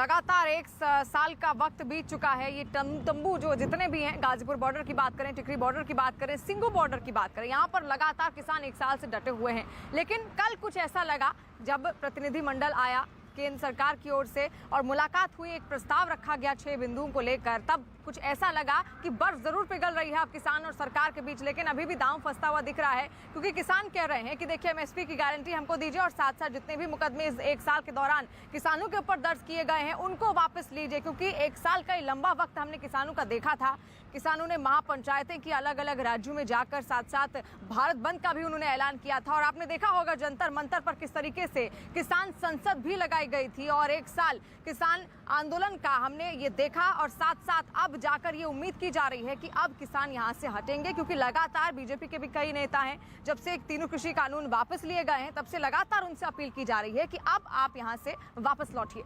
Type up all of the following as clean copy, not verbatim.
लगातार एक साल का वक्त बीत चुका है। ये तंबू जो जितने भी हैं, गाजीपुर बॉर्डर की बात करें, टिकरी बॉर्डर की बात करें, सिंगू बॉर्डर की बात करें, यहाँ पर लगातार किसान एक साल से डटे हुए हैं। लेकिन कल कुछ ऐसा लगा जब प्रतिनिधिमंडल आया केंद्र सरकार की ओर से और मुलाकात हुई, एक प्रस्ताव रखा गया 6 बिंदुओं को लेकर, तब कुछ ऐसा लगा कि बर्फ जरूर पिघल रही है अब किसान और सरकार के बीच। लेकिन अभी भी दांव फंसता हुआ दिख रहा है, क्योंकि किसान कह रहे हैं कि देखिए एमएसपी की गारंटी हमको दीजिए और साथ साथ जितने भी मुकदमे इस एक साल के दौरान किसानों के ऊपर दर्ज किए गए हैं उनको वापस लीजिए। क्योंकि एक साल का लंबा वक्त हमने किसानों का देखा था। किसानों ने महापंचायतें की, अलग अलग राज्यों में जाकर, साथ साथ भारत बंद का भी उन्होंने ऐलान किया था। और आपने देखा होगा जंतर मंतर पर किस तरीके से किसान संसद भी लगाई गई थी और एक साल किसान आंदोलन का हमने ये देखा। और साथ साथ अब जाकर ये उम्मीद की जा रही है कि अब किसान यहाँ से हटेंगे, क्योंकि लगातार बीजेपी के भी कई नेता हैं, जब से तीनों कृषि कानून वापस लिए गए हैं तब से लगातार उनसे अपील की जा रही है कि अब आप यहाँ से वापस लौटिए।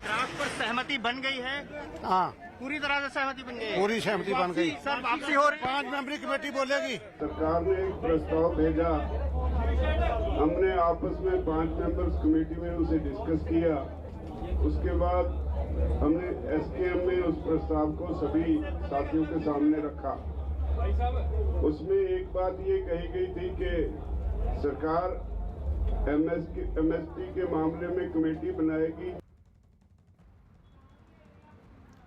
ड्राफ्ट पर सहमति बन गई है? हाँ, पूरी तरह से सहमति बन गई है? पूरी सहमति बन गई। सर वापसी हो रही है? 5 मेंबरी कमेटी बोलेगी। सरकार ने एक प्रस्ताव भेजा, हमने आपस में 5 मेंबर्स कमेटी में उसे डिस्कस किया। उसके बाद हमने एसकेएम में उस प्रस्ताव को सभी साथियों के सामने रखा। उसमें एक बात ये कही गई थी कि सरकार एमएसपी के मामले में कमेटी बनाएगी।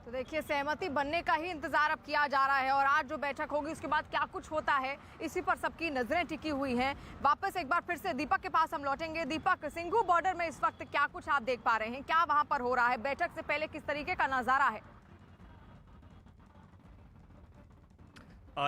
तो देखिए सहमति बनने का ही इंतजार अब किया जा रहा है और आज जो बैठक होगी उसके बाद क्या कुछ होता है इसी पर सबकी नजरें टिकी हुई हैं। वापस एक बार फिर से दीपक के पास हम लौटेंगे। दीपक, सिंगू बॉर्डर में इस वक्त क्या कुछ आप देख पा रहे हैं, क्या वहां पर हो रहा है, बैठक से पहले किस तरीके का नजारा है?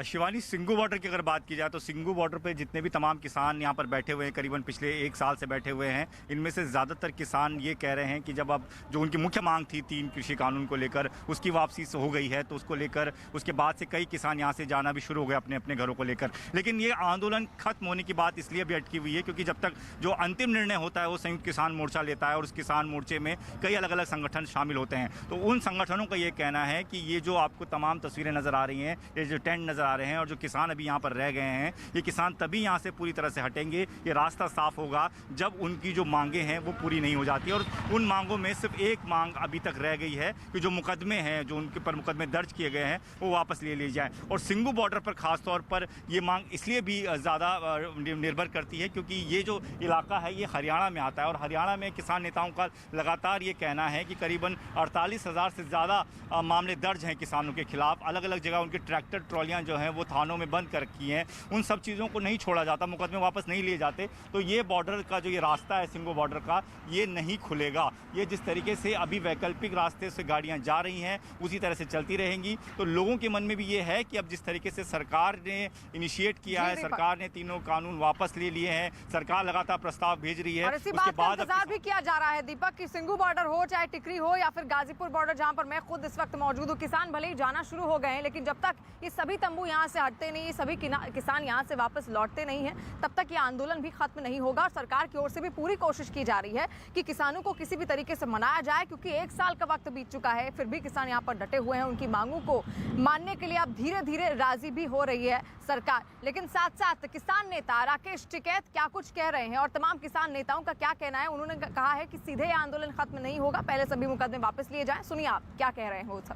शिवानी, सिंगू बॉर्डर की अगर बात की जाए तो सिंगू बॉर्डर पे जितने भी तमाम किसान यहाँ पर बैठे हुए हैं, करीबन पिछले 1 साल से बैठे हुए हैं, इनमें से ज़्यादातर किसान ये कह रहे हैं कि जब अब जो उनकी मुख्य मांग थी 3 कृषि कानून को लेकर, उसकी वापसी से हो गई है, तो उसको लेकर उसके बाद से कई किसान यहाँ से जाना भी शुरू हो गए अपने अपने घरों को लेकर। लेकिन ये आंदोलन खत्म होने की बात इसलिए भी अटकी हुई है क्योंकि जब तक जो अंतिम निर्णय होता है वो संयुक्त किसान मोर्चा लेता है और उस किसान मोर्चे में कई अलग अलग संगठन शामिल होते हैं। तो उन संगठनों का ये कहना है कि ये जो आपको तमाम तस्वीरें नज़र आ रही हैं, ये जो टेंट नज़र आ रहे हैं और जो किसान अभी यहाँ पर रह गए हैं, ये किसान तभी यहाँ से पूरी तरह से हटेंगे, ये रास्ता साफ होगा जब उनकी जो मांगे हैं वो पूरी नहीं हो जाती। और उन मांगों में सिर्फ एक मांग अभी तक रह गई है कि जो मुकदमे हैं, जो उनके पर मुकदमे दर्ज किए गए हैं, वो वापस ले लिए जाएं। और सिंगू बॉर्डर पर खास तौर पर ये मांग इसलिए भी ज़्यादा निर्भर करती है क्योंकि ये जो इलाका है ये हरियाणा में आता है और हरियाणा में किसान नेताओं का लगातार ये कहना है कि करीबन 48,000 से ज़्यादा मामले दर्ज हैं किसानों के खिलाफ। अलग अलग जगह उनके ट्रैक्टर ट्रॉलियाँ जो हैं वो थानों में बंद कर रखी हैं, उन सब चीज़ों को नहीं छोड़ा जाता, मुकदमे वापस नहीं लिए जाते। तो ये बॉर्डर का जो ये रास्ता है सिंगू बॉर्डर का, ये नहीं खुलेगा। ये जिस तरीके से अभी वैकल्पिक रास्ते से गाड़ियां जा रही हैं उसी तरह से चलती रहेंगी। तो लोगों के मन में भी ये है कि अब जिस तरीके से सरकार ने इनिशिएट किया है, सरकार ने तीनों कानून वापस ले लिए हैं, सरकार लगातार प्रस्ताव भेज रही है, और इसी बात का इंतजार भी किया जा रहा है दीपक कि सिंगू बॉर्डर हो, चाहे टिकरी हो या फिर गाजीपुर बॉर्डर जहां पर मैं खुद इस वक्त मौजूद हूँ, किसान भले ही जाना शुरू हो गए हैं, लेकिन जब तक ये सभी तंबू यहाँ से हटते नहीं, सभी किसान यहाँ से वापस लौटते नहीं हैं, तब तक ये आंदोलन भी खत्म नहीं होगा। और सरकार की ओर से भी पूरी कोशिश की जा रही है कि किसानों को किसी भी तरीके से मनाया जाए, क्योंकि 1 साल का वक्त बीत चुका है, फिर भी किसान यहाँ पर डटे हुए हैं। उनकी मांगों को मानने के लिए अब धीरे धीरे राजी भी हो रही है सरकार। लेकिन साथ साथ किसान नेता राकेश टिकैत क्या कुछ कह रहे हैं और तमाम किसान नेताओं का क्या कहना है। उन्होंने कहा है कि सीधे आंदोलन खत्म नहीं होगा, पहले सभी मुकदमे वापस लिए जाएं। सुनिए आप क्या कह रहे हैं वो सब।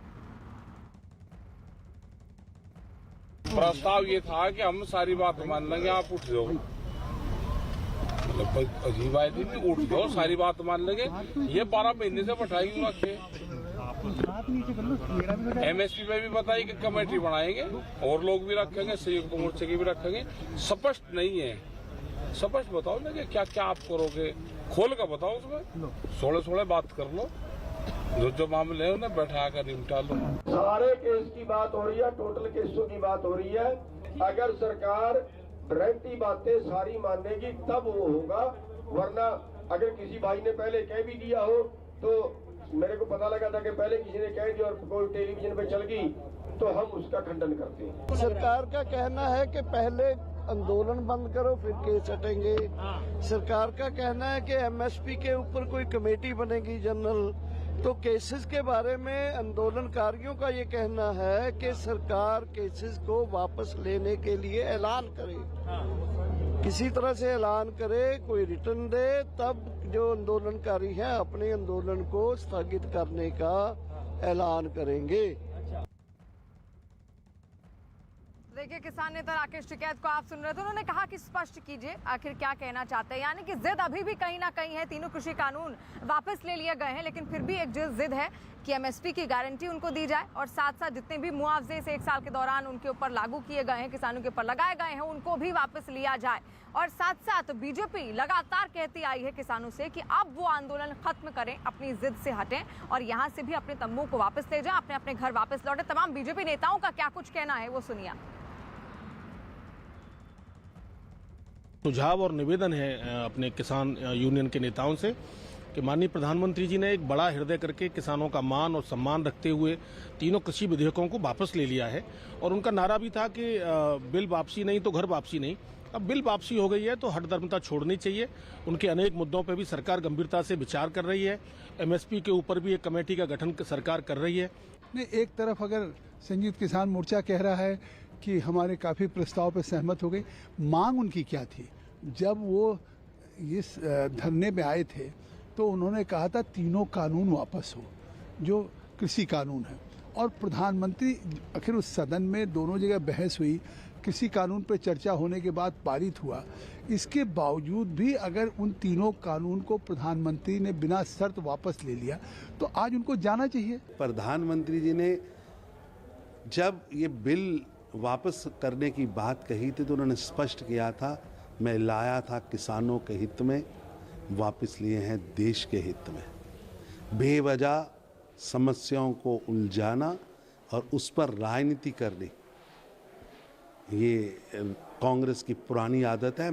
प्रस्ताव ये था कि हम सारी बात मान लेंगे, आप उठ जाओ। मतलब अजीब बात थी, उठ जाओ सारी बात मान लेंगे। ये 12 महीने से बैठाएंगे रखे, एमएसपी में भी बताइए कि कमेटी बनाएंगे और लोग भी रखेंगे, संयुक्त मोर्चे की भी रखेंगे। स्पष्ट नहीं है, स्पष्ट बताओ ना कि क्या क्या आप करोगे, खोल कर बताओ। उसमें 16 बात कर लो, जो मामले हैं उन्हें बैठा कर निपटा लो। सारे केस की बात हो रही है, टोटल केसों की बात हो रही है। अगर सरकार गारंटी बातें सारी मानेगी तब वो होगा, वरना अगर किसी भाई ने पहले कह भी दिया हो, तो मेरे को पता लगा था कि पहले किसी ने कह दिया और कोई टेलीविजन पे चल गई, तो हम उसका खंडन करते हैं। सरकार का कहना है कि पहले आंदोलन बंद करो फिर केस हटेंगे। सरकार का कहना है कि एमएसपी के ऊपर कोई कमेटी बनेगी जनरल। तो केसेस के बारे में आंदोलनकारियों का ये कहना है कि सरकार केसेस को वापस लेने के लिए ऐलान करे। किसी तरह से ऐलान करे, कोई रिटर्न दे, तब जो आंदोलनकारी हैं अपने आंदोलन को स्थगित करने का ऐलान करेंगे। देखिए, किसान नेता राकेश टिकैत को आप सुन रहे थे, उन्होंने कहा कि स्पष्ट कीजिए आखिर क्या कहना चाहते हैं। यानी कि जिद अभी भी कहीं ना कहीं है, तीनों कृषि कानून वापस ले लिए गए हैं, लेकिन फिर भी एक जिद है कि एमएसपी की गारंटी उनको दी जाए और साथ साथ जितने भी मुआवजे से 1 साल के दौरान उनके ऊपर लागू किए गए हैं, किसानों के ऊपर लगाए गए हैं, उनको भी वापस लिया जाए। और साथ साथ बीजेपी लगातार कहती आई है किसानों से कि अब वो आंदोलन खत्म करें, अपनी जिद से हटें और यहाँ से भी अपने तंबू को वापस ले जाएं, अपने अपने घर वापस लौटे। तमाम बीजेपी नेताओं का क्या कुछ कहना है वो सुनिए। सुझाव और निवेदन है अपने किसान यूनियन के नेताओं से कि माननीय प्रधानमंत्री जी ने एक बड़ा हृदय करके किसानों का मान और सम्मान रखते हुए तीनों कृषि विधेयकों को वापस ले लिया है। और उनका नारा भी था कि बिल वापसी नहीं तो घर वापसी नहीं। अब बिल वापसी हो गई है तो हठधर्मता छोड़नी चाहिए। उनके अनेक मुद्दों पर भी सरकार गंभीरता से विचार कर रही है। एमएसपी के ऊपर भी एक कमेटी का गठन सरकार कर रही है। एक तरफ अगर संयुक्त किसान मोर्चा कह रहा है कि हमारे काफ़ी प्रस्ताव पर सहमत हो गई, मांग उनकी क्या थी? जब वो इस धरने पे आए थे तो उन्होंने कहा था तीनों कानून वापस हो, जो कृषि कानून है। और प्रधानमंत्री आखिर उस सदन में दोनों जगह बहस हुई, कृषि कानून पर चर्चा होने के बाद पारित हुआ। इसके बावजूद भी अगर उन तीनों कानून को प्रधानमंत्री ने बिना शर्त वापस ले लिया तो आज उनको जाना चाहिए। प्रधानमंत्री जी ने जब ये बिल वापस करने की बात कही थी तो उन्होंने स्पष्ट किया था, मैं लाया था किसानों के हित में, वापस लिए हैं देश के हित में। बेवजह समस्याओं को उलझाना और उस पर राजनीति करनी, ये कांग्रेस की पुरानी आदत है।